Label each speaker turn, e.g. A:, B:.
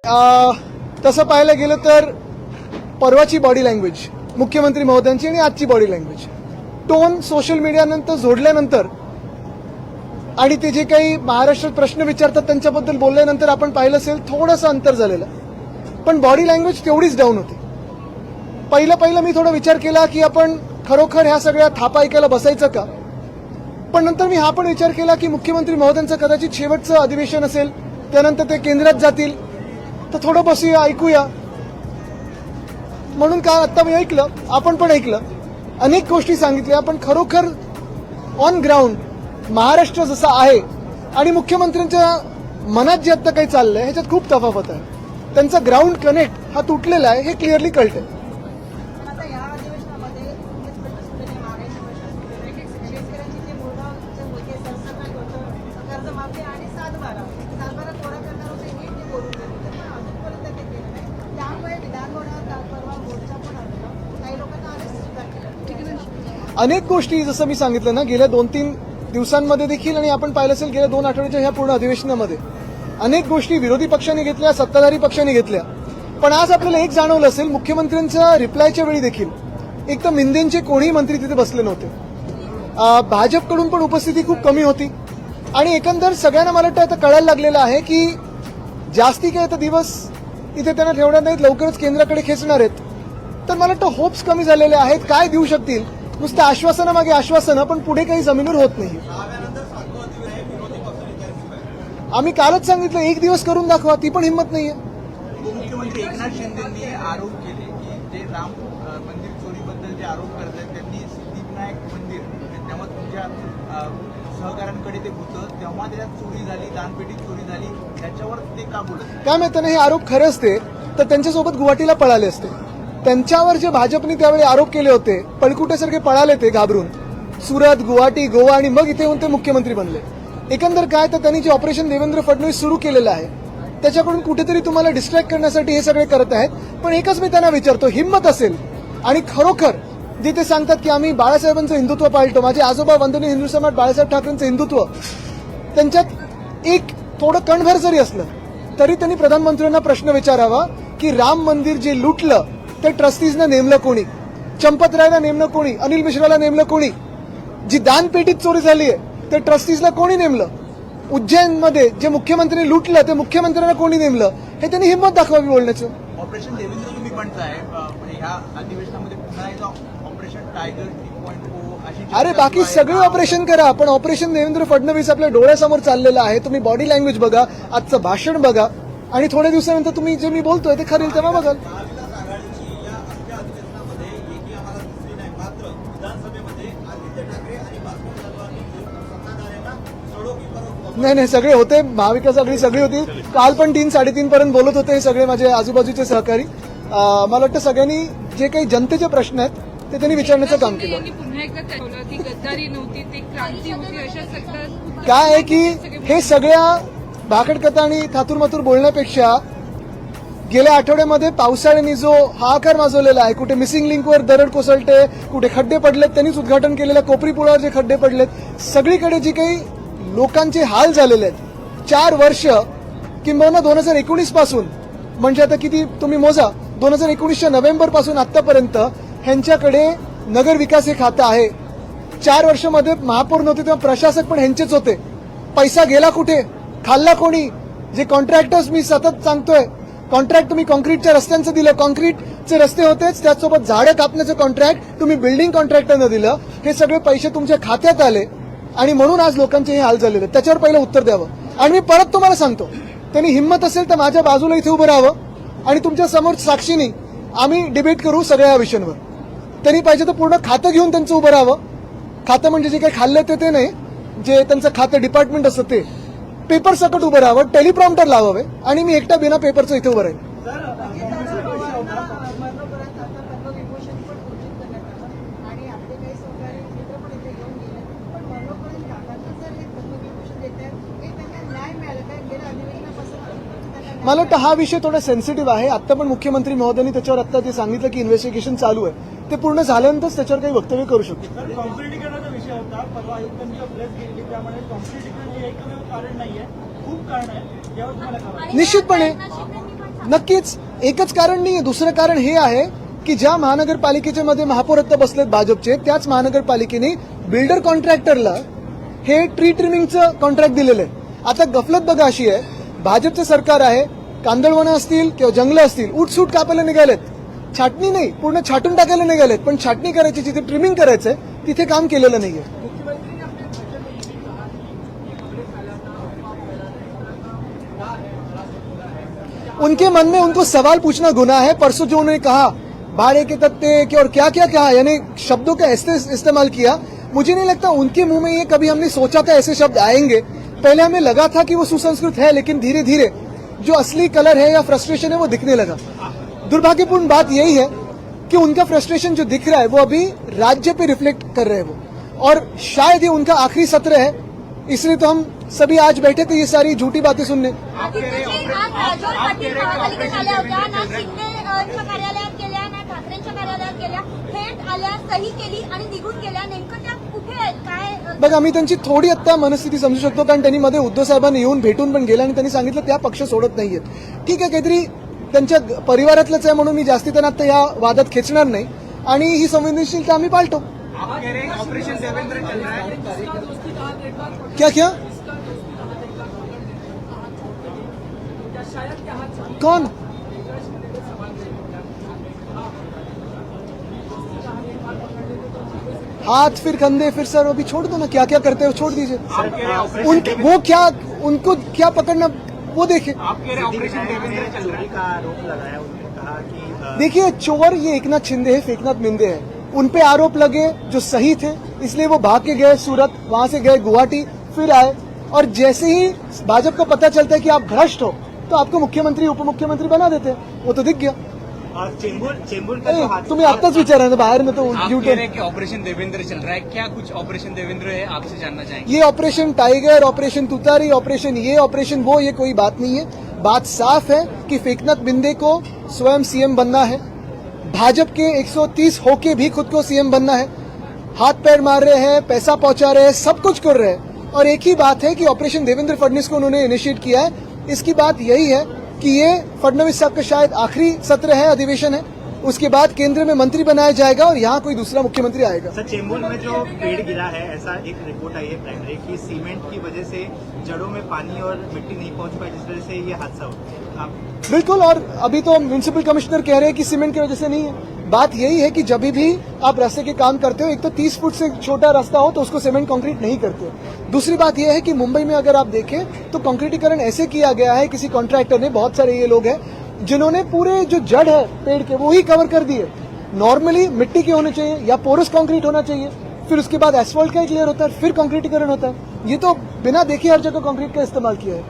A: तसं पाहायला गेलं तर परवाची बॉडी लँग्वेज मुख्यमंत्री महोदयांची आणि आजची बॉडी लँग्वेज टोन सोशल मीडियानंतर जोडल्यानंतर आणि ते जे काही महाराष्ट्रात प्रश्न विचारतात त्यांच्याबद्दल बोलल्यानंतर आपण पाहिलं असेल थोडंसं अंतर झालेलं, पण बॉडी लँग्वेज तेवढीच डाऊन होती. पहिलं मी थोडा विचार केला की आपण खरोखर ह्या सगळ्या थापा ऐकायला बसायचं का, पण नंतर मी हा पण विचार केला की मुख्यमंत्री महोदयांचं कदाचित शेवटचं अधिवेशन असेल, त्यानंतर ते केंद्रात जातील, तर थोडं बसूया ऐकूया. म्हणून का आता मी ऐकलं, आपण पण ऐकलं, अनेक गोष्टी सांगितल्या, पण खरोखर ऑन ग्राउंड महाराष्ट्र जसा आहे आणि मुख्यमंत्र्यांच्या मनात जे आता काही चाललंय ह्याच्यात खूप तफावत आहे. त्यांचा ग्राउंड कनेक्ट हा तुटलेला आहे हे क्लिअरली कळतंय. अनेक गोष्टी जसं मी सांगितलं ना, गेल्या 2-3 दिवसांमध्ये देखील आणि आपण पाहिलं असेल गेल्या 2 आठवड्याच्या ह्या पूर्ण अधिवेशनामध्ये अनेक गोष्टी विरोधी पक्षांनी घेतल्या, सत्ताधारी पक्षांनी घेतल्या. पण आज आपल्याला एक जाणवलं असेल, मुख्यमंत्र्यांच्या रिप्लायच्या वेळी देखील एक तर मिंदेंचे कोणीही मंत्री तिथे बसले नव्हते. भाजपकडून पण उपस्थिती खूप कमी होती आणि एकंदर सगळ्यांना मला वाटतं आता कळायला लागलेलं आहे की जास्ती काही आता दिवस इथे त्यांना ठेवणार नाहीत, लवकरच केंद्राकडे खेचणार आहेत. तर मला वाटतं होप्स कमी झालेले आहेत. काय देऊ शकतील, नुसतं आश्वासनामागे आश्वासनं, पण पुढे काही जमिनीवर होत नाही. आम्ही कालच सांगितलं 1 दिवस करून दाखवा, ती पण हिंमत नाहीये.
B: मुख्यमंत्री एकनाथ शिंदेंनी आरोप केले की जे राम मंदिर चोरीबद्दल जे आरोप करतात त्यांनी सिद्धिविनायक मंदिर तेव्हा तुमच्या सहकाऱ्यांकडे ते होतं, तेव्हा त्याच्यात चोरी झाली, दानपेटीत चोरी झाली, त्याच्यावर ते का बोलत?
A: काय माहिती नाही, हे आरोप खरे असते तर त्यांच्यासोबत गुवाहाटीला पळाले असते. त्यांच्यावर जे भाजपने त्यावेळी आरोप केले होते, पळकुट्यासारखे पळाले ते घाबरून सुरत, गुवाहाटी, गोवा आणि मग इथे येऊन ते मुख्यमंत्री बनले. एकंदर काय तर त्यांनी जे ऑपरेशन देवेंद्र फडणवीस सुरू केलेलं आहे त्याच्याकडून कुठेतरी तुम्हाला डिस्ट्रॅक्ट करण्यासाठी हे सगळे करत आहेत. पण एकच मी त्यांना विचारतो, हिंमत असेल आणि खरोखर जे ते सांगतात की आम्ही बाळासाहेबांचं हिंदुत्व पाळतो, माझे आजोबा वंदनीय हिंदू सम्राट बाळासाहेब ठाकरेंचं हिंदुत्व, त्यांच्यात एक थोडं कणभर जरी असलं तरी त्यांनी प्रधानमंत्र्यांना प्रश्न विचारावा की राम मंदिर जे लुटलं ते ट्रस्टीजनं नेमलं कोणी, चंपत रायला नेमलं कोणी, अनिल मिश्राला नेमलं कोणी, जी दानपेटीत चोरी झाली आहे ते ट्रस्टीजला कोणी नेमलं, उज्जैनमध्ये जे मुख्यमंत्र्यांनी लुटलं ते मुख्यमंत्र्यांना कोणी नेमलं, हे त्यांनी हिंमत दाखवावी बोलण्याचं.
B: ऑपरेशन देवेंद्र तुम्ही म्हणताय, ह्या अधिवेशनामध्ये पुन्हा एकदा ऑपरेशन टायगर 3.0 अशी,
A: अरे बाकी सगळे ऑपरेशन करा, पण ऑपरेशन देवेंद्र फडणवीस आपल्या डोळ्यासमोर चाललेलं आहे. तुम्ही बॉडी लँग्वेज बघा, आजचं भाषण बघा आणि थोड्या दिवसानंतर तुम्ही जे मी बोलतोय ते खरेल तेव्हा बघाल. नाही, सगळे होते, महाविकास आघाडी सगळी होती. काल पण 3-3:30 पर्यंत बोलत होते हे सगळे माझे आजूबाजूचे सहकारी. मला वाटतं सगळ्यांनी जे काही जनतेचे प्रश्न आहेत ते त्यांनी विचारण्याचं काम केलं. काय आहे की हे सगळ्या भाकड कथा आणि थातूरमातूर बोलण्यापेक्षा गेल्या आठवड्यामध्ये पावसाळ्याने जो हाहाकार माजवलेला आहे, कुठे मिसिंग लिंकवर दरड कोसळते, कुठे खड्डे पडलेत, त्यांनीच उद्घाटन केलेल्या कोपरी पुलावर जे खड्डे पडलेत, सगळीकडे जी काही लोकांचे हाल झालेले आहेत 4 वर्ष किंबहुना 2019 पासून, म्हणजे आता किती तुम्ही मोजा, 2019च्या नोव्हेंबर पासून आतापर्यंत ह्यांच्याकडे नगर विकास हे खातं आहे. 4 वर्षामध्ये महापौर नव्हते तेव्हा प्रशासक पण ह्यांचेच होते. पैसा गेला कुठे, खाल्ला कोणी? जे कॉन्ट्रॅक्टर्स मी सतत सांगतोय, कॉन्ट्रॅक्ट तुम्ही कॉन्क्रीटच्या रस्त्यांचं दिलं, कॉन्क्रीटचे रस्ते होतेच, त्याचसोबत झाडं कापण्याचं कॉन्ट्रॅक्ट तुम्ही बिल्डिंग कॉन्ट्रॅक्टरनं दिलं. हे सगळे पैसे तुमच्या खात्यात आले आणि म्हणून आज लोकांचे हे हाल झालेले. त्याच्यावर पहिलं उत्तर द्यावं. आणि मी परत तुम्हाला सांगतो, त्यांनी हिंमत असेल तर माझ्या बाजूला इथे उभं राहावं आणि तुमच्या समोर साक्षीनी आम्ही डिबेट करू सगळ्या विषयांवर. त्यांनी पाहिजे तर पूर्ण खातं घेऊन त्यांचं उभं राहावं. खातं म्हणजे जे काही खाल्लं ते नाही, जे त्यांचं खातं डिपार्टमेंट असतं ते, पेपर सकट उभं राहावं, टेलिप्रॉम्प्टर लावावे आणि मी एकटा बिना पेपरचं इथे उभं राहील. मला वाटतं हा विषय थोडा सेन्सिटिव्ह आहे. आता पण मुख्यमंत्री महोदयांनी त्याच्यावर आता ते सांगितलं की इन्व्हेस्टिगेशन चालू आहे, ते पूर्ण झाल्यानंतरच त्याच्यावर काही वक्तव्य करू शकतो.
C: कॉम्प्लिटिकेशनचा विषय होता, परवा आयुक्तांची प्रेस गेली, त्यामुळे कॉम्प्लिटिकेशन हे एकमेव कारण नाहीये, खूप कारण आहे.
A: निश्चितपणे नक्कीच एकच कारण नाही, दुसरं कारण हे आहे की ज्या महानगरपालिकेच्या मध्ये महापौर आता बसलेत भाजपचे, त्याच महानगरपालिकेने बिल्डर कॉन्ट्रॅक्टरला हे ट्री ट्रिमिंगचं कॉन्ट्रॅक्ट दिलेलं आहे. आता गफलत बघा अशी आहे, भाजपचं सरकार आहे, कांदळवनं असतील किंवा जंगलं असतील उठसूट कापायला निघालेत, छाटणी नाही पूर्ण छाटून टाकायला निघालेत, पण छाटणी करायची जिथे ट्रिमिंग करायचंय तिथे काम केलेलं नाहीये. उनके मन में उनको सवाल पूछना गुनाह है. परसों जो उन्होंने कहा भाड़े के तत्ते के और क्या क्या कहा, यानी शब्दों का ऐसे इस्तेमाल किया, मुझे नहीं लगता उनके मुंह में ये कभी हमने सोचा था ऐसे शब्द आएंगे. पहले हमें लगा था कि वो सुसंस्कृत है, लेकिन धीरे धीरे जो असली कलर है या फ्रस्ट्रेशन है वो दिखने लगा. दुर्भाग्यपूर्ण बात यही है कि उनका फ्रस्ट्रेशन जो दिख रहा है वो अभी राज्य पे रिफ्लेक्ट कर रहे हैं वो, और शायद ये उनका आखिरी सत्र है, इसलिए तो हम सभी आज बैठे थे ये सारी झूठी बातें सुनने.
D: आदित्यजी, आज राजोर पाटील महापालिकेत आल्या होत्या, ना शिंदेच्या कार्यालयात गेल्या ना ठाकरेंच्या कार्यालयात गेल्या, थेट आल्या, सही केली आणि निघून गेल्या. नेमकं त्या कुठे आहेत, काय?
A: बघा, मी त्यांची थोडी आत्ता मनस्थिती समजू शकतो, कारण त्यांनी मध्ये उद्धव साहेबांना येऊन भेटून पण गेल्या आणि त्यांनी सांगितलं त्या पक्ष सोडत नाहीयेत. ठीक आहे, काहीतरी त्यांच्या परिवारातलंच आहे म्हणून मी जास्ती त्यांना आता या वादात खेचणार नाही, आणि ही संवेदनशीलता आम्ही पाळतो.
B: आप कह रहे हैं ऑपरेशन देवेंद्र चल रहा है.
A: क्या क्या कौन हाथ फिर कंधे फिर सर, अभी छोड़ दो ना, क्या क्या करते हो छोड़ दीजिए.
B: आप कह रहे हैं ऑपरेशन
A: उनके वो क्या, उनको क्या पकड़ना वो देखे.
B: आप कह रहे हैं ऑपरेशन देवेंद्र चल रहा है.
C: का आरोप लगाया, उन्होंने कहा कि
A: देखिए, चोर ये एकनाथ शिंदे है, फेकनाथ मिंदे है. उन पे आरोप लगे जो सही थे, इसलिए वो भाग के गए सूरत, वहां से गए गुवाहाटी, फिर आए, और जैसे ही भाजपा को पता चलता है कि आप भ्रष्ट हो तो आपको मुख्यमंत्री उप मुख्यमंत्री बना देते हैं. वो तो दिख गया.
C: चेंबूर का जो
A: ए,
C: हादसा
A: तुम्हें आत्ताच विचारा ना, बाहर में तो
E: आप
A: यू
E: कह रहे हैं कि ऑपरेशन देवेंद्र चल रहा है, क्या कुछ ऑपरेशन देवेंद्र है, आपसे जानना चाहेंगे.
A: ये ऑपरेशन टाइगर, ऑपरेशन तुतारी, ऑपरेशन ये ऑपरेशन वो, ये कोई बात नहीं है. बात साफ है कि फेकनाथ बिंदे को स्वयं सीएम बनना है, भाजपा के 130 होके भी खुद को सीएम बनना है, हाथ पैर मार रहे हैं, पैसा पहुंचा रहे हैं, सब कुछ कर रहे हैं, और एक ही बात है कि ऑपरेशन देवेंद्र फडणवीस को उन्होंने इनिशिएट किया है. इसकी बात यही है कि ये फडणवीस साहब का शायद आखिरी सत्र है, अधिवेशन है, उसके बाद केंद्र में मंत्री बनाया जाएगा और यहाँ कोई दूसरा मुख्यमंत्री आएगा.
C: सर, चेंबूर में जो पेड़ गिरा है, ऐसा एक रिपोर्ट आई है प्राइमरी की सीमेंट की वजह से जड़ों में पानी और मिट्टी नहीं पहुंच पाई, जिस वजह से ये हादसा हुआ. आप
A: बिल्कुल, और अभी तो म्युनिसिपल कमिश्नर कह रहे हैं कि सीमेंट की वजह से नहीं है. बात यही है कि जब भी आप रास्ते के काम करते हो, एक तो 30 फुट से छोटा रास्ता हो तो उसको सीमेंट कंक्रीट नहीं करते. दूसरी बात यह है कि मुंबई में अगर आप देखें तो कंक्रीटीकरण ऐसे किया गया है, किसी कॉन्ट्रैक्टर ने, बहुत सारे ये लोग हैं जिन्होंने पूरे जो जड़ है पेड़ के वो ही कवर कर दिए. नॉर्मली मिट्टी के होने चाहिए या पोरस कंक्रीट होना चाहिए, फिर उसके बाद एसफॉल्ट का एक लेयर होता है, फिर कंक्रीटीकरण होता है. ये तो बिना देखे हर जगह कंक्रीट का इस्तेमाल किया है.